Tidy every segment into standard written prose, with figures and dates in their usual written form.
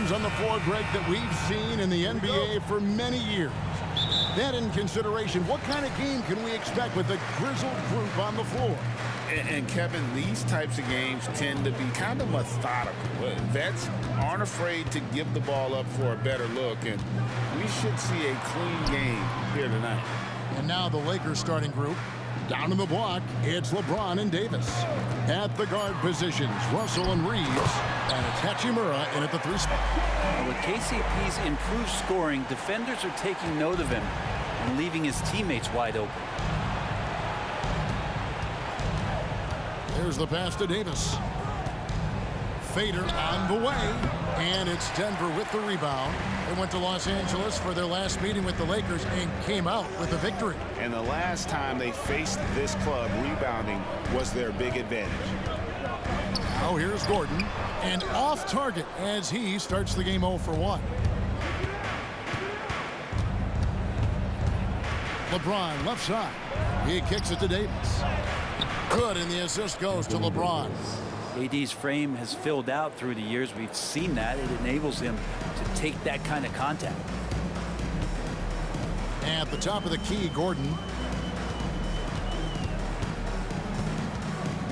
teams on the floor, Greg, that we've seen in the NBA for many years. That in consideration, what kind of game can we expect with the grizzled group on the floor? And Kevin, these types of games tend to be kind of methodical. Vets aren't afraid to give the ball up for a better look, and we should see a clean game here tonight. And now the Lakers starting group. Down in the block, it's LeBron and Davis. At the guard positions, Russell and Reeves. And it's Hachimura in at the 3 spot. With KCP's improved scoring, defenders are taking note of him and leaving his teammates wide open. There's the pass to Davis. Fader on the way. And it's Denver with the rebound. They went to Los Angeles for their last meeting with the Lakers and came out with a victory. And the last time they faced this club, rebounding was their big advantage. Now here's Gordon. And off target as he starts the game 0 for 1. LeBron left side. He kicks it to Davis. Good, and the assist goes to LeBron. AD's frame has filled out through the years. We've seen that. It enables him to take that kind of contact. At the top of the key, Gordon.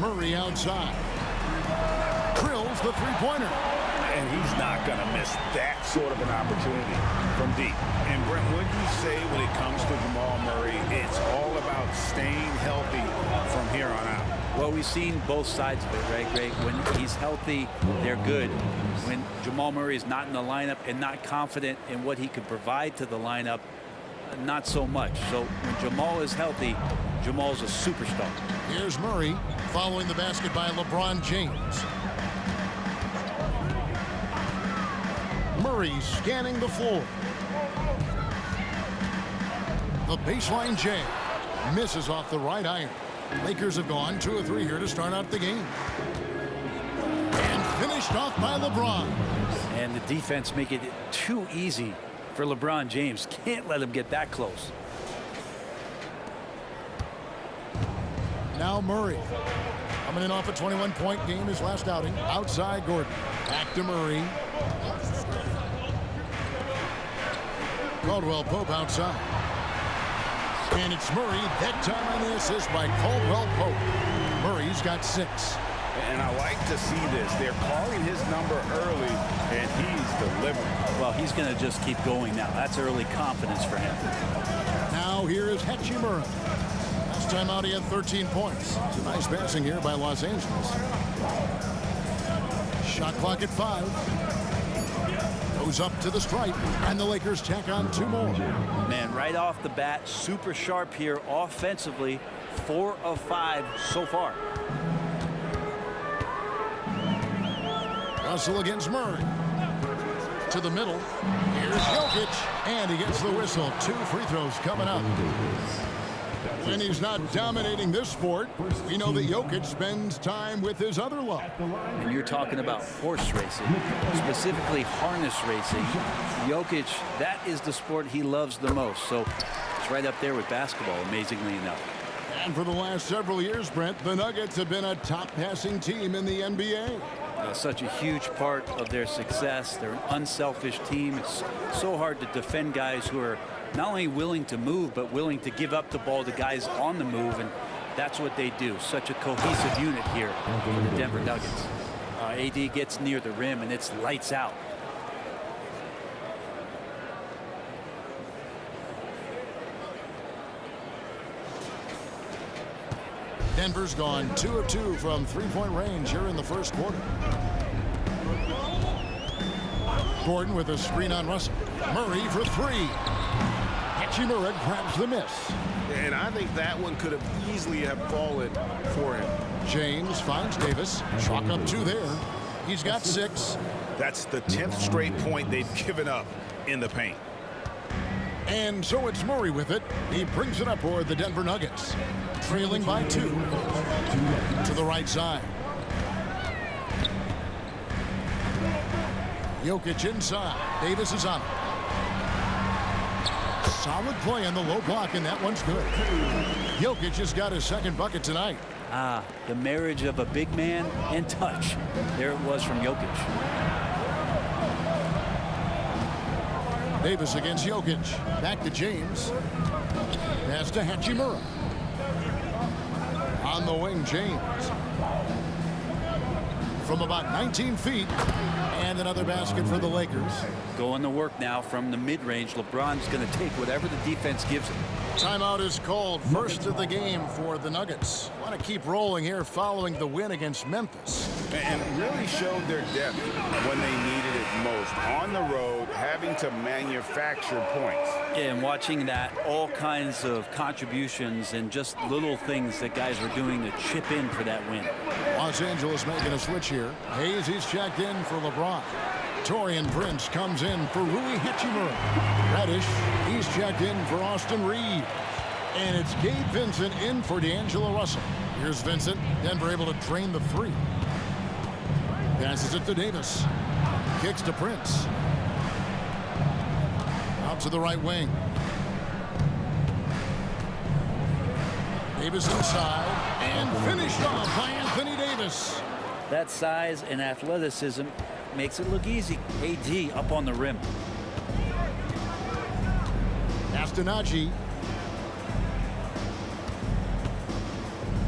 Murray outside. Drills the three-pointer. And he's not going to miss that sort of an opportunity from deep. And Brent, what do you say when it comes to Jamal Murray? It's all about staying healthy from here on out. Well, we've seen both sides of it, right, Greg? When he's healthy, they're good. When Jamal Murray is not in the lineup and not confident in what he could provide to the lineup, not so much. So when Jamal is healthy, Jamal's a superstar. Here's Murray following the basket by LeBron James. Murray scanning the floor. The baseline jam misses off the right iron. Lakers have gone 2 of 3 here to start out the game. And finished off by LeBron. And the defense make it too easy for LeBron James. Can't let him get that close. Now Murray. Coming in off a 21-point game his last outing. Outside Gordon. Back to Murray. Caldwell Pope outside. And it's Murray, that time on the assist by Caldwell Pope. Murray's got 6. And I like to see this. They're calling his number early, and he's delivering. Well, he's going to just keep going now. That's early confidence for him. Now here is Hachimura. Last time out he had 13 points. It's a nice passing here by Los Angeles. Shot clock at 5. Goes up to the stripe, and the Lakers tack on 2 more. Man, right off the bat, super sharp here offensively. 4 of 5 so far. Russell against Murray. To the middle. Here's Jokic, and he gets the whistle. 2 free throws coming up. When he's not dominating this sport, we know that Jokic spends time with his other love. And you're talking about horse racing, specifically harness racing. Jokic, that is the sport he loves the most. So it's right up there with basketball, amazingly enough. And for the last several years, Brent, the Nuggets have been a top passing team in the NBA. Such a huge part of their success. They're an unselfish team. It's so hard to defend guys who are not only willing to move, but willing to give up the ball to guys on the move, and that's what they do. Such a cohesive unit here for the Denver Nuggets. AD gets near the rim, and it's lights out. Denver's gone 2 of 2 from three-point range here in the first quarter. Gordon with a screen on Russell. Murray for 3. Hachimura grabs the miss. And I think that one could have easily have fallen for him. James finds Davis. Chalk up 2 there. He's got 6. That's the 10th straight point they've given up in the paint. And so it's Murray with it. He brings it up for the Denver Nuggets. Trailing by 2. To the right side. Jokic inside. Davis is on it. Solid play on the low block, and that one's good. Jokic has got his second bucket tonight. The marriage of a big man and touch. There it was from Jokic. Davis against Jokic. Back to James. Pass to Hachimura. On the wing, James. From about 19 feet. And another basket for the Lakers. Going to work now from the mid-range. LeBron's going to take whatever the defense gives him. Timeout is called. First of the game for the Nuggets. Want to keep rolling here following the win against Memphis. And really showed their depth when they needed it most. On the road, having to manufacture points. Yeah, and watching that, all kinds of contributions and just little things that guys were doing to chip in for that win. Los Angeles making a switch here. Hayes, he's checked in for LeBron. Taurean Prince comes in for Rui Hachimura. Reddish, he's checked in for Austin Reeves. And it's Gabe Vincent in for D'Angelo Russell. Here's Vincent. Denver able to drain the three. Passes it to Davis. Kicks to Prince. Out to the right wing. Davis inside. And finished off by Anthony Davis. That size and athleticism makes it look easy. AD up on the rim. Astonaghi.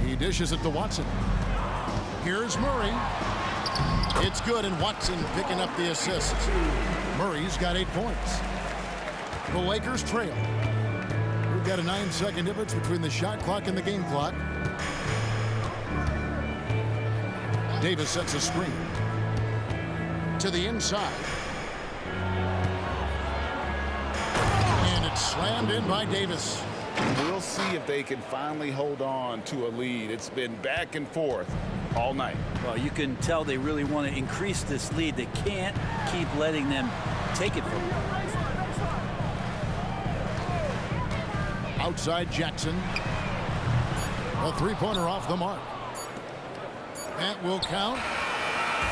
He dishes it to Watson. Here's Murray. It's good, and Watson picking up the assist. Murray's got 8 points. The Lakers trail. We've got a 9-second difference between the shot clock and the game clock. Davis sets a screen. To the inside. And it's slammed in by Davis. We'll see if they can finally hold on to a lead. It's been back and forth all night. Well, you can tell they really want to increase this lead. They can't keep letting them take it from them. Outside Jackson. A three-pointer off the mark. That will count.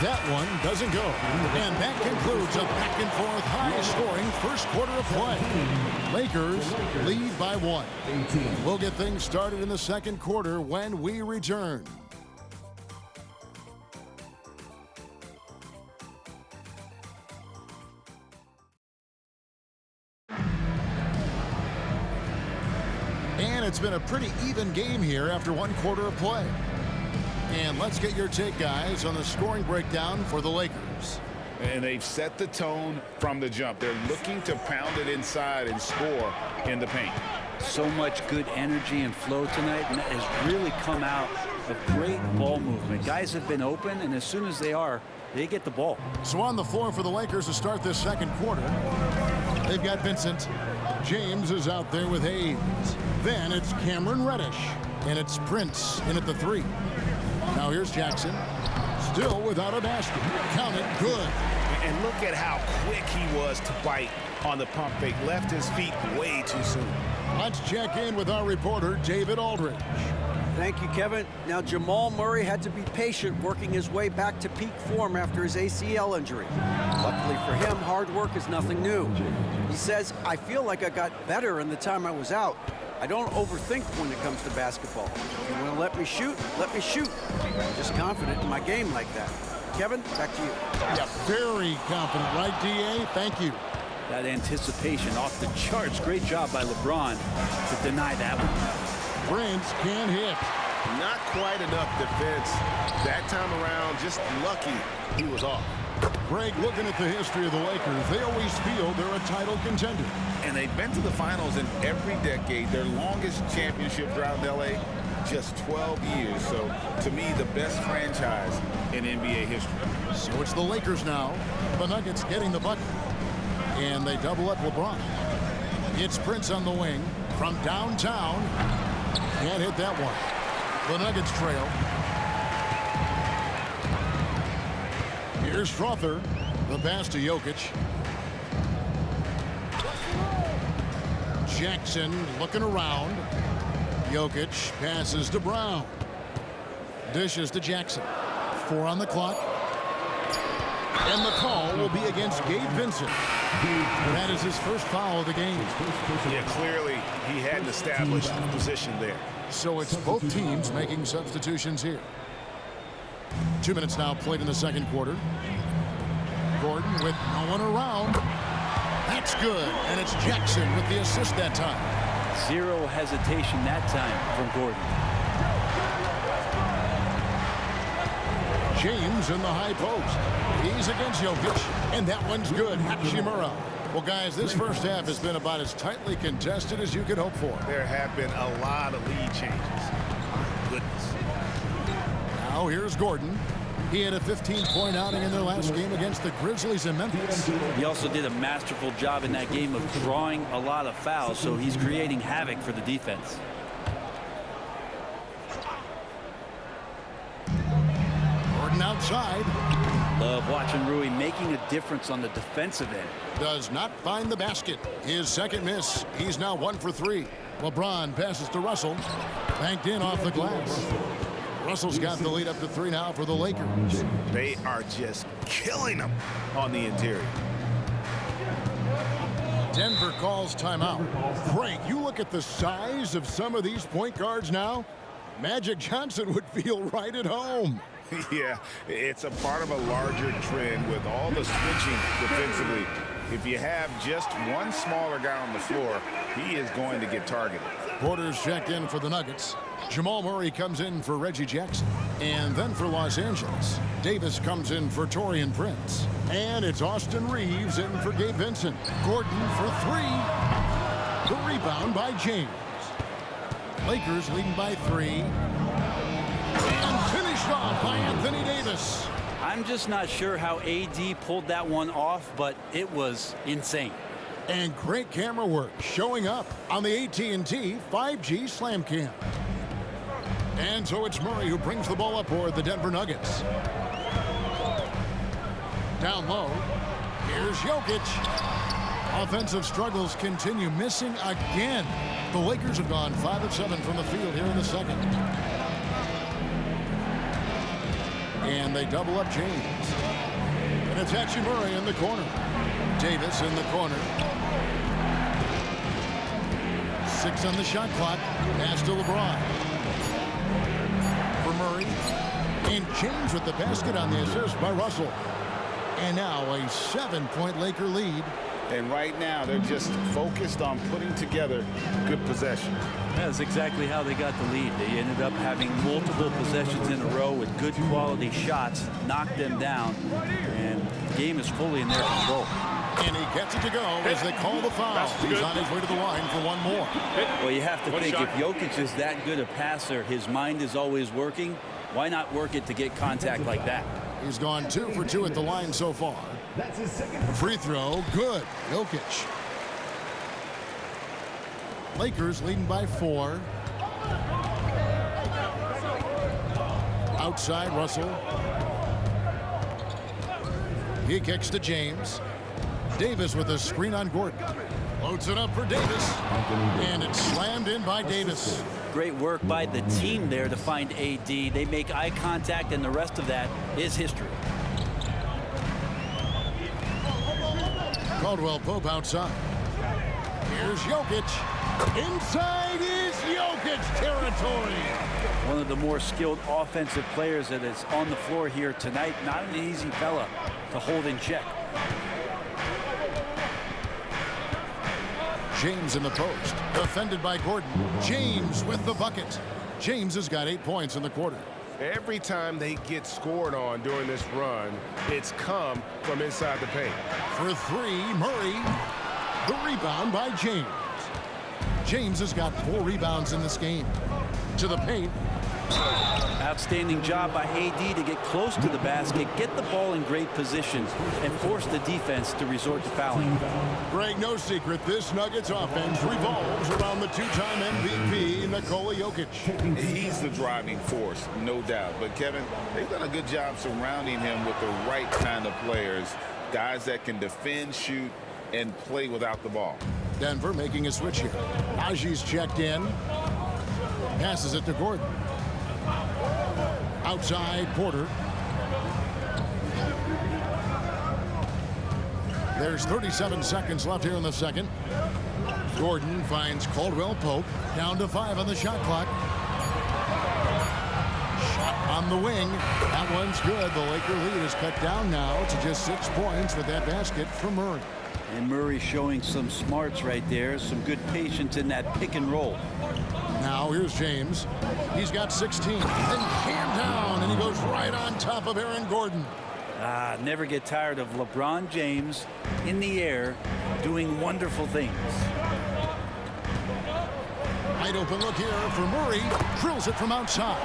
That one doesn't go. And that concludes a back-and-forth high-scoring first quarter of play. Lakers lead by 1. We'll get things started in the second quarter when we return. And it's been a pretty even game here after 1 quarter of play. And let's get your take, guys, on the scoring breakdown for the Lakers. And they've set the tone from the jump. They're looking to pound it inside and score in the paint. So much good energy and flow tonight, and that has really come out of great ball movement. Guys have been open, and as soon as they are, they get the ball. So on the floor for the Lakers to start this second quarter, they've got Vincent. James is out there with Hayes. Then it's Cameron Reddish, and it's Prince in at the 3. Now here's Jackson, still without a basket. Count it, good. And look at how quick he was to bite on the pump fake. Left his feet way too soon. Let's check in with our reporter, David Aldridge. Thank you, Kevin. Now, Jamal Murray had to be patient working his way back to peak form after his ACL injury. Luckily for him, hard work is nothing new. He says, I feel like I got better in the time I was out. I don't overthink when it comes to basketball. If you want to let me shoot, let me shoot. I'm just confident in my game like that. Kevin, back to you. Yeah, very confident, right, D.A.? Thank you. That anticipation off the charts. Great job by LeBron to deny that one. Prince can't hit. Not quite enough defense. That time around, just lucky he was off. Greg, looking at the history of the Lakers, they always feel they're a title contender. And they've been to the finals in every decade. Their longest championship drought in L.A., just 12 years. So, to me, the best franchise in NBA history. So it's the Lakers now. The Nuggets getting the bucket. And they double up LeBron. It's Prince on the wing from downtown. Can't hit that one. The Nuggets trail. Here's Strother. The pass to Jokic. Jackson looking around. Jokic passes to Brown. Dishes to Jackson. 4 on the clock. And the call will be against Gabe Vincent. That is his first foul of the game. Yeah, clearly he hadn't established position there. So it's both teams making substitutions here. 2 minutes now played in the second quarter. Gordon with no one around. That's good, and it's Jackson with the assist that time. Zero hesitation that time from Gordon. James in the high post. He's against Jokic, and that one's good. Hachimura. Well, guys, this first half has been about as tightly contested as you could hope for. There have been a lot of lead changes. My goodness. Now here's Gordon. He had a 15-point outing in their last game against the Grizzlies in Memphis. He also did a masterful job in that game of drawing a lot of fouls, so he's creating havoc for the defense. Gordon outside. Love watching Rui making a difference on the defensive end. Does not find the basket. His second miss. He's now 1 for 3. LeBron passes to Russell. Banked in off the glass. Russell's got the lead up to 3 now for the Lakers. They are just killing them on the interior. Denver calls timeout. Frank, you look at the size of some of these point guards now. Magic Johnson would feel right at home. Yeah, it's a part of a larger trend with all the switching defensively. If you have just one smaller guy on the floor, he is going to get targeted. Porter's checked in for the Nuggets. Jamal Murray comes in for Reggie Jackson. And then for Los Angeles, Davis comes in for Taurean Prince. And it's Austin Reeves in for Gabe Vincent. Gordon for 3. The rebound by James. Lakers leading by 3. And finished off by Anthony Davis. I'm just not sure how AD pulled that one off, but it was insane. And great camera work showing up on the AT&T 5G Slam Cam. And so it's Murray who brings the ball up for the Denver Nuggets. Down low. Here's Jokic. Offensive struggles continue, missing again. The Lakers have gone 5 of 7 from the field here in the second. And they double up James. And it's Hachimura in the corner. Davis in the corner. 6 on the shot clock. Pass to LeBron. For Murray. And James with the basket on the assist by Russell. And now a 7-point Laker lead. And right now, they're just focused on putting together good possession. That's exactly how they got the lead. They ended up having multiple possessions in a row with good quality shots, knocked them down, and the game is fully in their control. And he gets it to go as they call the foul. He's on his way to the line for one more. Well, you have to think if Jokic is that good a passer, his mind is always working. Why not work it to get contact like that? He's gone 2 for 2 at the line so far. That's his second. Free throw, good. Jokic. Lakers leading by 4. Outside, Russell. He kicks to James. Davis with a screen on Gordon. Loads it up for Davis. And it's slammed in by Davis. Great work by the team there to find AD. They make eye contact, and the rest of that is history. Caldwell Pope outside. Here's Jokic. Inside is Jokic territory. One of the more skilled offensive players that is on the floor here tonight. Not an easy fella to hold in check. James in the post. Defended by Gordon. James with the bucket. James has got 8 points in the quarter. Every time they get scored on during this run, it's come from inside the paint. For 3, Murray. The rebound by James. James has got 4 rebounds in this game. To the paint. Outstanding job by AD to get close to the basket, get the ball in great position, and force the defense to resort to fouling. Greg, no secret, this Nuggets offense revolves around the 2-time MVP, Nikola Jokic. He's the driving force, no doubt. But, Kevin, they've done a good job surrounding him with the right kind of players, guys that can defend, shoot, and play without the ball. Denver making a switch here. Aji's checked in. Passes it to Gordon. Outside, Porter. There's 37 seconds left here in the second. Gordon finds Caldwell Pope. Down to 5 on the shot clock. Shot on From the wing, that one's good. The Laker lead is cut down now to just 6 points with that basket from Murray. And Murray showing some smarts right there, some good patience in that pick and roll. Now here's James. He's got 16. And jammed down, and he goes right on top of Aaron Gordon. Never get tired of LeBron James in the air doing wonderful things. Wide open look here for Murray. Drills it from outside.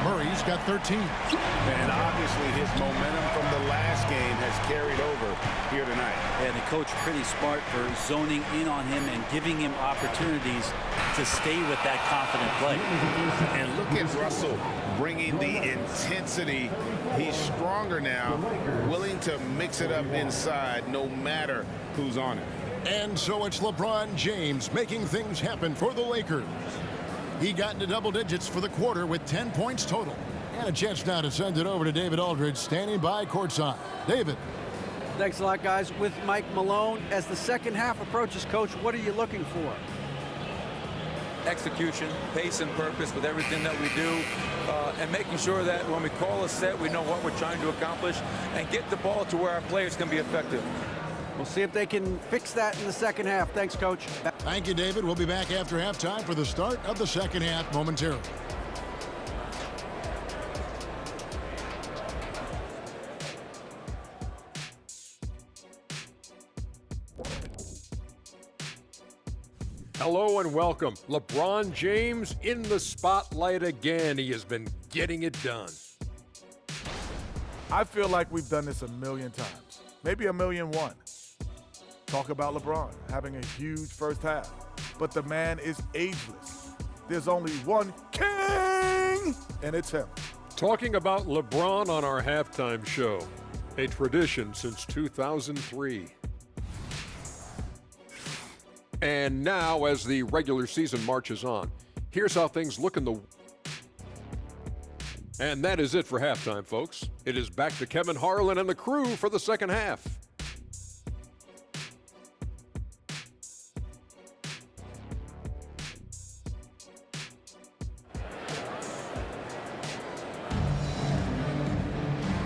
Murray's got 13. And obviously his momentum from the last game has carried over here tonight. And the coach pretty smart for zoning in on him and giving him opportunities to stay with that confident play. And look at Russell bringing the intensity. He's stronger now, willing to mix it up inside no matter who's on it. And so it's LeBron James making things happen for the Lakers. He got into double digits for the quarter with 10 points total. And a chance now to send it over to David Aldridge, standing by courtside. David. Thanks a lot, guys. With Mike Malone, as the second half approaches, Coach, what are you looking for? Execution, pace and purpose with everything that we do, and making sure that when we call a set, we know what we're trying to accomplish and get the ball to where our players can be effective. We'll see if they can fix that in the second half. Thanks, Coach. Thank you, David. We'll be back after halftime for the start of the second half momentarily. Hello and welcome. LeBron James in the spotlight again. He has been getting it done. I feel like we've done this a million times, maybe 1,000,001. Talk about LeBron having a huge first half, but the man is ageless. There's only one king, and it's him. Talking about LeBron on our halftime show, a tradition since 2003. And now, as the regular season marches on, here's how things look in the... And that is it for halftime, folks. It is back to Kevin Harlan and the crew for the second half.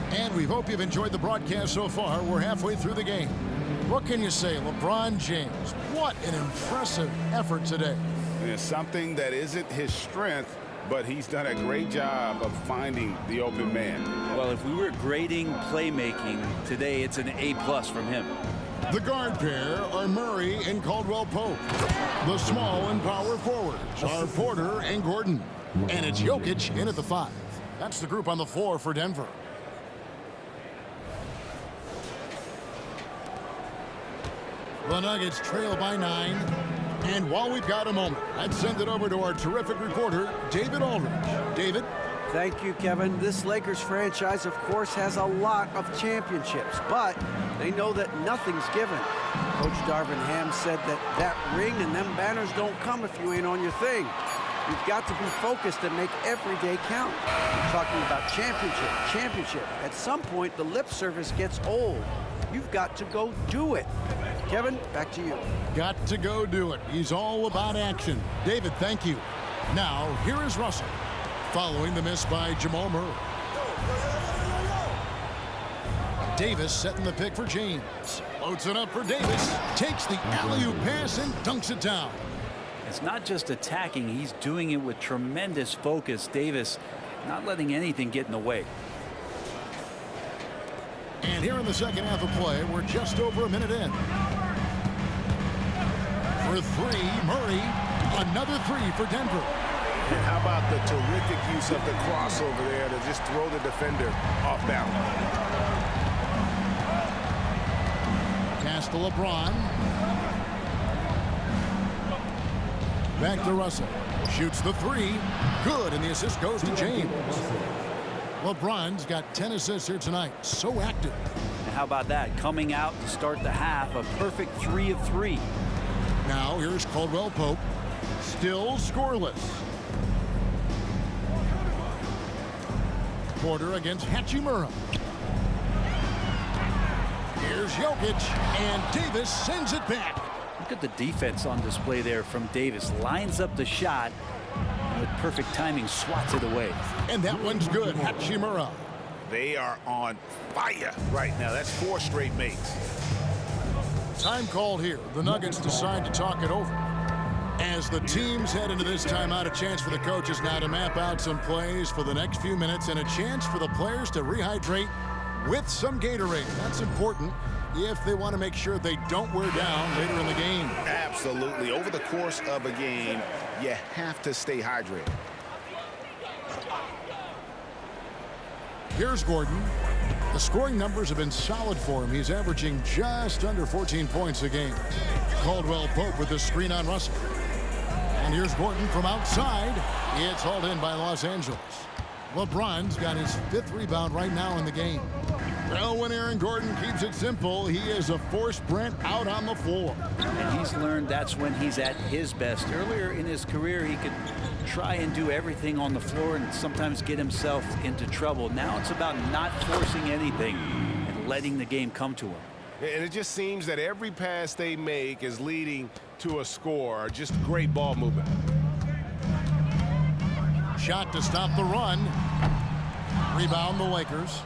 And we hope you've enjoyed the broadcast so far. We're halfway through the game. What can you say, LeBron James? What an impressive effort today. And it's something that isn't his strength, but he's done a great job of finding the open man. Well, if we were grading playmaking today, it's an A+ from him. The guard pair are Murray and Caldwell Pope. The small and power forwards are Porter and Gordon. And it's Jokic in at the 5. That's the group on the floor for Denver. The Nuggets trail by 9. And while we've got a moment, I'd send it over to our terrific reporter, David Aldridge. David? Thank you, Kevin. This Lakers franchise, of course, has a lot of championships, but they know that nothing's given. Coach Darvin Ham said that ring and them banners don't come if you ain't on your thing. You've got to be focused and make every day count. You're talking about championship. At some point, the lip service gets old. You've got to go do it. Kevin, back to you. Got to go do it. He's all about action. David, thank you. Now, here is Russell, following the miss by Jamal Murray. Davis setting the pick for James. Loads it up for Davis. Takes the alley-oop pass and dunks it down. It's not just attacking. He's doing it with tremendous focus. Davis not letting anything get in the way. And here in the second half of play, we're just over a minute in. For 3, Murray. Another 3 for Denver. And how about the terrific use of the crossover there to just throw the defender off balance. Pass to LeBron. Back to Russell. Shoots the 3. Good, and the assist goes to James. LeBron's got 10 assists here tonight. So active. And how about that? Coming out to start the half, a perfect 3 of 3. Now here's Caldwell Pope. Still scoreless. Porter against Hachimura. Here's Jokic, and Davis sends it back. Look at the defense on display there from Davis. Lines up the shot With perfect timing, swats it away. And that one's good. Hachimura. They are on fire right now. That's 4 straight makes. Time called here. The Nuggets decide to talk it over. As the teams head into this timeout, a chance for the coaches now to map out some plays for the next few minutes and a chance for the players to rehydrate with some Gatorade. That's important if they want to make sure they don't wear down later in the game. Absolutely. Over the course of a game, you have to stay hydrated. Here's Gordon. The scoring numbers have been solid for him. He's averaging just under 14 points a game. Caldwell Pope with the screen on Russell. And here's Gordon from outside. It's hauled in by Los Angeles. LeBron's got his 5th rebound right now in the game. Well, when Aaron Gordon keeps it simple, he is a force Brent out on the floor. And he's learned that's when he's at his best. Earlier in his career, he could try and do everything on the floor and sometimes get himself into trouble. Now it's about not forcing anything and letting the game come to him. And it just seems that every pass they make is leading to a score. Just great ball movement. Shot to stop the run. Rebound the Lakers.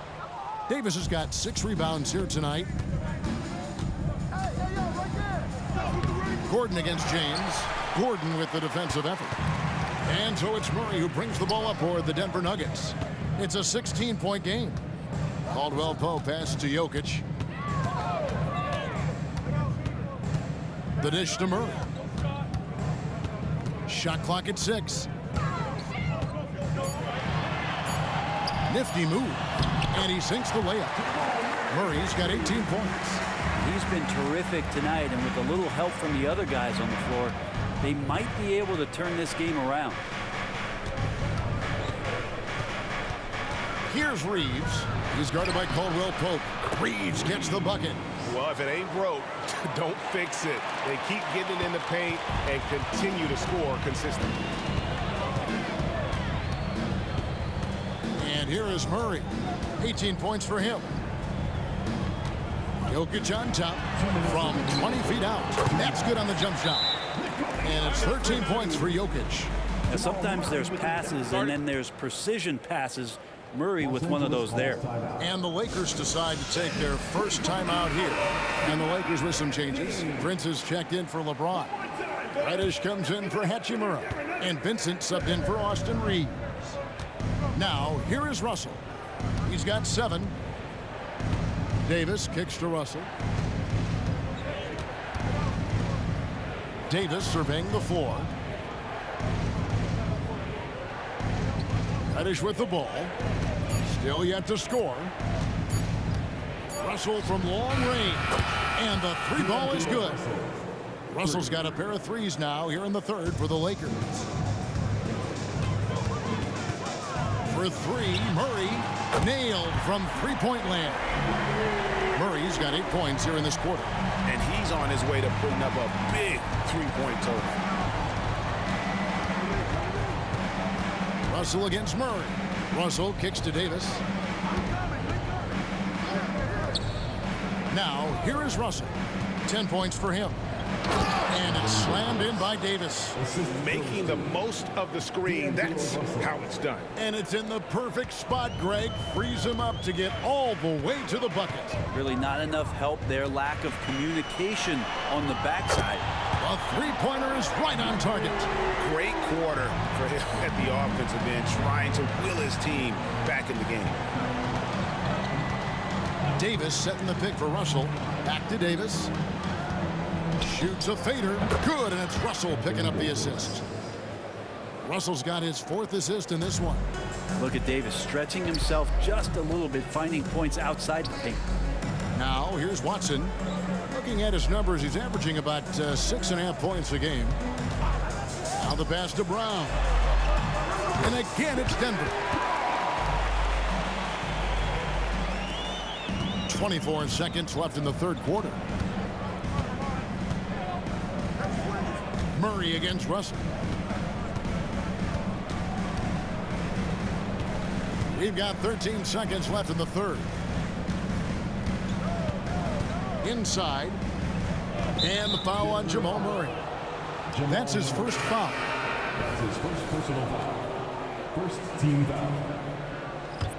Davis has got 6 rebounds here tonight. Gordon against James. Gordon with the defensive effort. And so it's Murray who brings the ball up for the Denver Nuggets. It's a 16-point game. Caldwell Pope passes to Jokic. The dish to Murray. Shot clock at 6. Nifty move. And he sinks the layup. Murray's got 18 points. He's been terrific tonight, and with a little help from the other guys on the floor, they might be able to turn this game around. Here's Reeves. He's guarded by Caldwell Pope. Reeves gets the bucket. Well, if it ain't broke, don't fix it. They keep getting it in the paint and continue to score consistently. And here is Murray. 18 points for him. Jokic on top from 20 feet out. That's good on the jump shot. And it's 13 points for Jokic. Now, sometimes there's passes and then there's precision passes. Murray with one of those there. And the Lakers decide to take their first timeout here. And the Lakers with some changes. Prince is checked in for LeBron. Reddish comes in for Hachimura. And Vincent subbed in for Austin Reeves. Now, here is Russell. He's got 7. Davis kicks to Russell. Davis surveying the floor. Reddish with the ball. Still yet to score. Russell from long range. And the 3 ball is good. Russell's got a pair of 3s now here in the 3rd for the Lakers. For 3, Murray nailed from 3-point land. Murray's got 8 points here in this quarter. And he's on his way to putting up a big 3-point total. Russell against Murray. Russell kicks to Davis. Now, here is Russell. 10 points for him. And it's slammed in by Davis. Making the most of the screen. That's how it's done. And it's in the perfect spot, Greg. Frees him up to get all the way to the bucket. Really not enough help there. Lack of communication on the backside. A 3-pointer is right on target. Great quarter for him at the offensive end, trying to will his team back in the game. Davis setting the pick for Russell. Back to Davis. Shoots a fader. Good, and it's Russell picking up the assist. Russell's got his 4th assist in this one. Look at Davis stretching himself just a little bit, finding points outside the paint. Now, here's Watson. Looking at his numbers, he's averaging about 6.5 points a game. Now the pass to Brown. And again, it's Denver. 24 seconds left in the 3rd quarter. Murray against Russell. We've got 13 seconds left in the 3rd. Inside. And the foul on Jamal Murray. That's his first foul. That's his first personal foul. First team foul.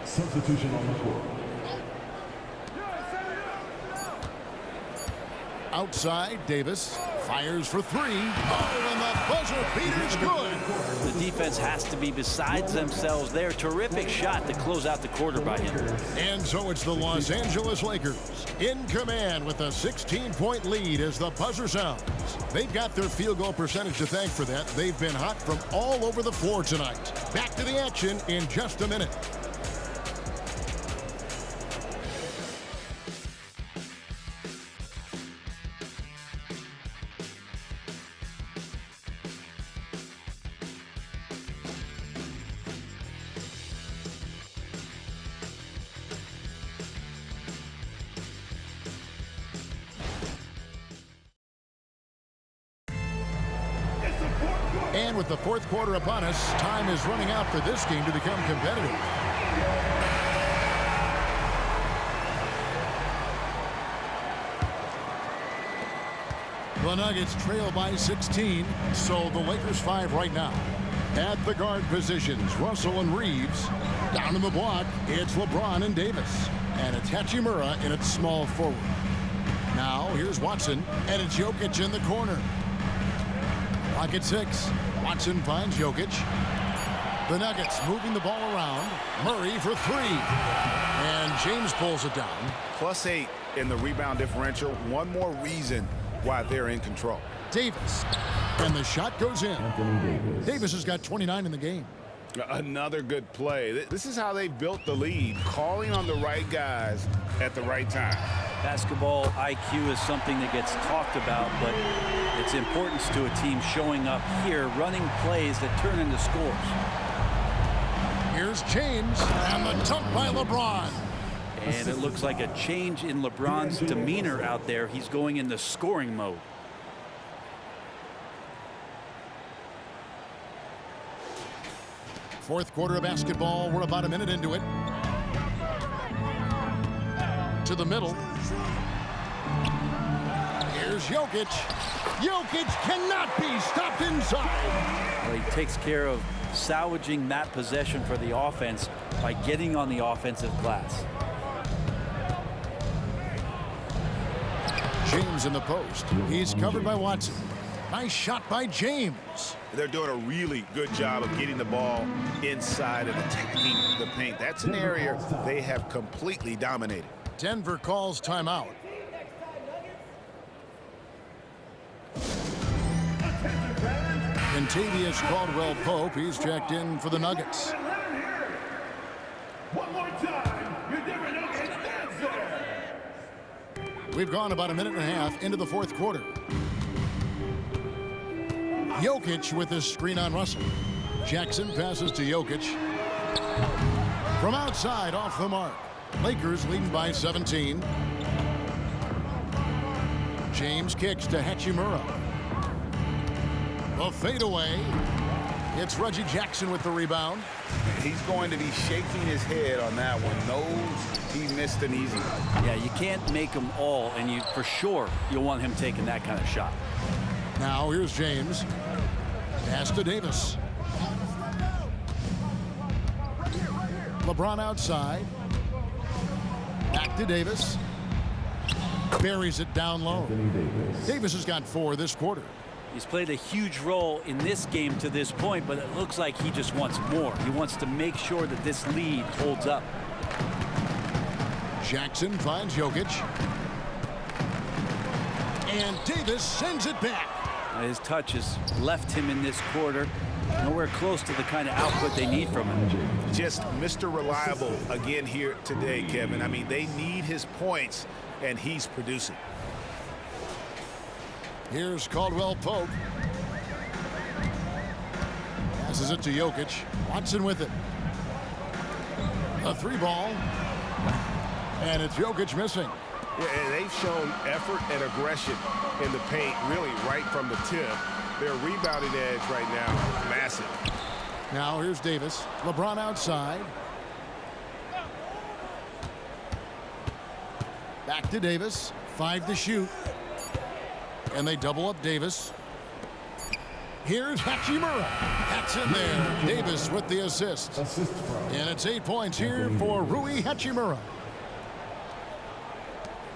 Substitution on the court. Outside, Davis fires for three. Oh, and the buzzer beater's good. The defense has to be besides themselves. Their terrific shot to close out the quarter by him. And so it's the Los Angeles Lakers in command with a 16-point lead as the buzzer sounds. They've got their field goal percentage to thank for that. They've been hot from all over the floor tonight. Back to the action in just a minute. And with the fourth quarter upon us, time is running out for this game to become competitive. The Nuggets trail by 16, so the Lakers 5 right now. At the guard positions, Russell and Reeves. Down in the block, it's LeBron and Davis. And it's Hachimura in its small forward. Now, here's Watson, and it's Jokic in the corner. Clock at 6. Watson finds Jokic. The Nuggets moving the ball around. Murray for three. And James pulls it down. +8 in the rebound differential. One more reason why they're in control. Davis. And the shot goes in. Davis has got 29 in the game. Another good play. This is how they built the lead, calling on the right guys at the right time. Basketball IQ is something that gets talked about, but its importance to a team showing up here, running plays that turn into scores. Here's James, and the dunk by LeBron. And it looks like a change in LeBron's demeanor out there. He's going into scoring mode. Fourth quarter of basketball. We're about a minute into it. To the middle. Here's Jokic. Jokic cannot be stopped inside. Well, he takes care of salvaging that possession for the offense by getting on the offensive glass. James in the post. He's covered by Watson. Nice shot by James. They're doing a really good job of getting the ball inside and attacking the paint. That's an area they have completely dominated. Denver calls timeout. Kentavious Caldwell-Pope, he's checked in for the Nuggets. One more time. We've gone about a minute and a half into the fourth quarter. Jokic with his screen on Russell. Jackson passes to Jokic. From outside, off the mark. Lakers leading by 17. James kicks to Hachimura. The fadeaway. It's Reggie Jackson with the rebound. He's going to be shaking his head on that one. Knows he missed an easy one. Yeah, you can't make them all, and you for sure you'll want him taking that kind of shot. Now here's James. Pass to Davis. LeBron outside. Back to Davis. Buries it down low. Davis has got 4 this quarter. He's played a huge role in this game to this point, but it looks like he just wants more. He wants to make sure that this lead holds up. Jackson finds Jokic. And Davis sends it back. His touch has left him in this quarter. Nowhere close to the kind of output they need from him. Just Mr. Reliable again here today, Kevin. I mean, they need his points, and he's producing. Here's Caldwell-Pope. Passes it to Jokic. Watson with it. A 3-ball. And it's Jokic missing. Yeah, and they've shown effort and aggression in the paint, really right from the tip. Their rebounding edge right now, massive. Now here's Davis. LeBron outside. Back to Davis. 5 to shoot. And they double up Davis. Here's Hachimura. That's in there. Davis with the assist. And it's 8 points here for Rui Hachimura.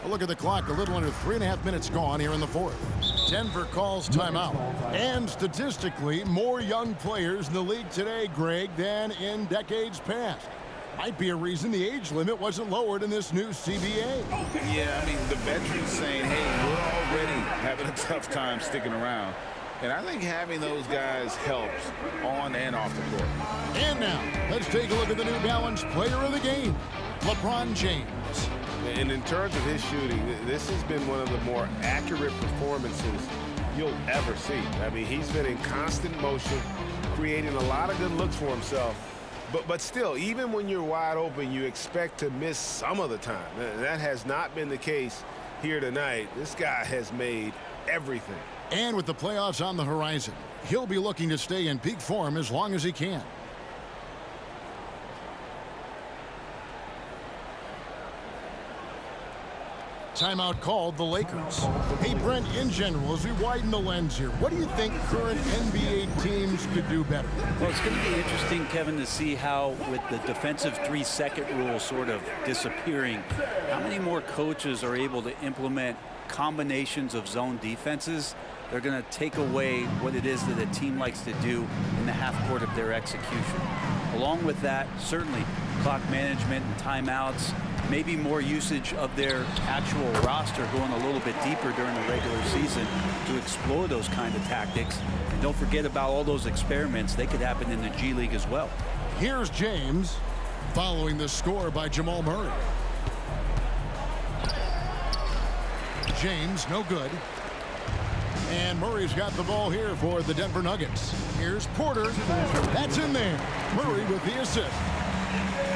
A look at the clock. A little under 3.5 minutes gone here in the fourth. Denver calls timeout. And statistically, more young players in the league today, Greg, than in decades past. Might be a reason the age limit wasn't lowered in this new CBA. Yeah, I mean, the veterans saying, hey, we're already having a tough time sticking around. And I think having those guys helps on and off the court. And now, let's take a look at the New Balance player of the game, LeBron James. And in terms of his shooting, this has been one of the more accurate performances you'll ever see. I mean, he's been in constant motion, creating a lot of good looks for himself. But still, even when you're wide open, you expect to miss some of the time. That has not been the case here tonight. This guy has made everything. And with the playoffs on the horizon, he'll be looking to stay in peak form as long as he can. Timeout called the Lakers. Hey, Brent, in general, as we widen the lens here, what do you think current NBA teams could do better? Well, it's going to be interesting, Kevin, to see how, with the defensive 3-second rule sort of disappearing, how many more coaches are able to implement combinations of zone defenses. They're going to take away what it is that a team likes to do in the half court of their execution. Along with that, certainly clock management and timeouts, maybe more usage of their actual roster going a little bit deeper during the regular season to explore those kind of tactics. And don't forget about all those experiments. They could happen in the G League as well. Here's James following the score by Jamal Murray. James, no good. And Murray's got the ball here for the Denver Nuggets. Here's Porter. That's in there. Murray with the assist.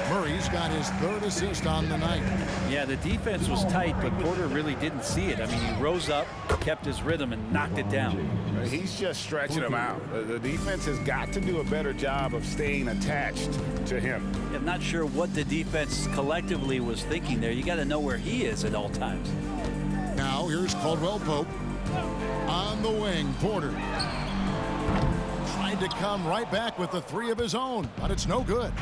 Murray's got his third assist on the night. Yeah, the defense was tight, but Porter really didn't see it. I mean, he rose up, kept his rhythm, and knocked it down. He's just stretching him out. The defense has got to do a better job of staying attached to him. I'm not sure what the defense collectively was thinking there. You got to know where he is at all times. Now here's Caldwell Pope on the wing. Porter tried to come right back with the three of his own, but it's no good.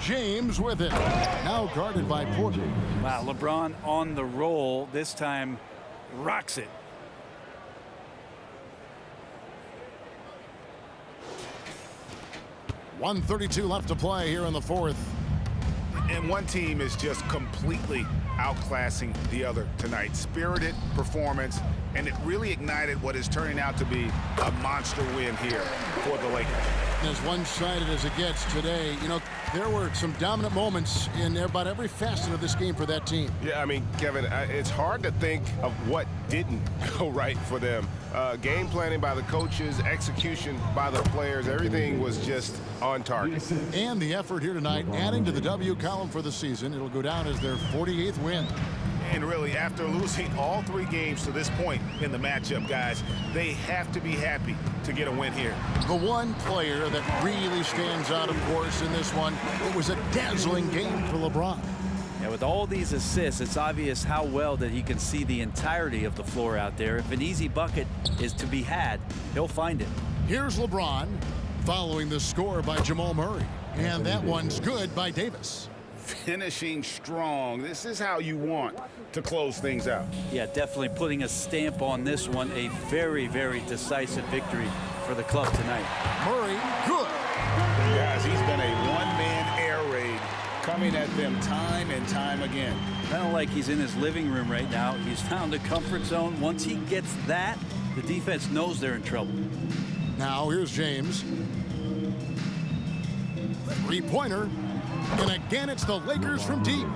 James with it. Now guarded by Porter. Wow, LeBron on the roll. This time rocks it. .132 left to play here in the fourth. And one team is just completely outclassing the other tonight. Spirited performance, and it really ignited what is turning out to be a monster win here for the Lakers. As one-sided as it gets today, you know, there were some dominant moments in about every facet of this game for that team. Yeah, I mean, Kevin, it's hard to think of what didn't go right for them. Game planning by the coaches, execution by the players, everything was just on target. And the effort here tonight, adding to the W column for the season. It'll go down as their 48th win. And really, after losing all 3 games to this point in the matchup, guys, they have to be happy to get a win here. The one player that really stands out, of course, in this one, it was a dazzling game for LeBron. Yeah, with all these assists, it's obvious how well that he can see the entirety of the floor out there. If an easy bucket is to be had, he'll find it. Here's LeBron following the score by Jamal Murray. And that one's good by Davis. Finishing strong. This is how you want to close things out. Yeah, definitely putting a stamp on this one. A very, very decisive victory for the club tonight. Murray, good. Guys, he's been a one-man air raid coming at them time and time again. Kind of like he's in his living room right now. He's found a comfort zone. Once he gets that, the defense knows they're in trouble. Now here's James. Three-pointer. And again, it's the Lakers from deep.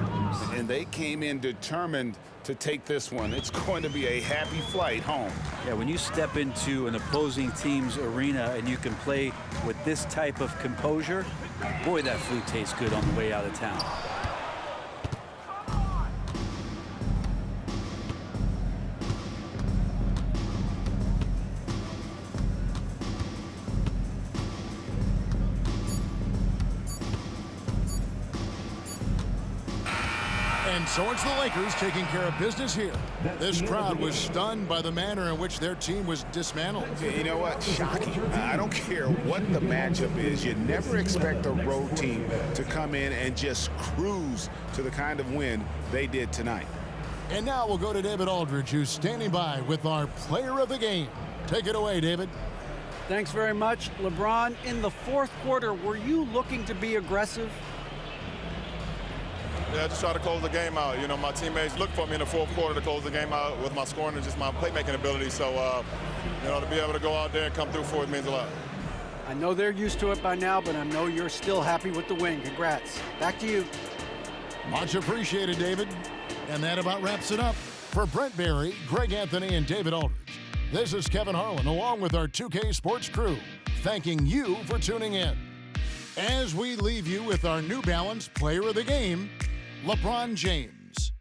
And they came in determined to take this one. It's going to be a happy flight home. Yeah, when you step into an opposing team's arena and you can play with this type of composure, boy, that food tastes good on the way out of town. And And so it's the Lakers taking care of business here. This crowd was stunned by the manner in which their team was dismantled. You know what? Shocking. I don't care what the matchup is. You never expect a road team to come in and just cruise to the kind of win they did tonight. And now we'll go to David Aldridge, who's standing by with our player of the game. Take it away, David. Thanks very much. LeBron, in the fourth quarter, were you looking to be aggressive? Yeah, just try to close the game out. You know, my teammates looked for me in the fourth quarter to close the game out with my scoring and just my playmaking ability. So, you know, to be able to go out there and come through for it means a lot. I know they're used to it by now, but I know you're still happy with the win. Congrats. Back to you. Much appreciated, David. And that about wraps it up. For Brent Barry, Greg Anthony, and David Aldridge, this is Kevin Harlan along with our 2K Sports crew, thanking you for tuning in. As we leave you with our New Balance Player of the Game, LeBron James.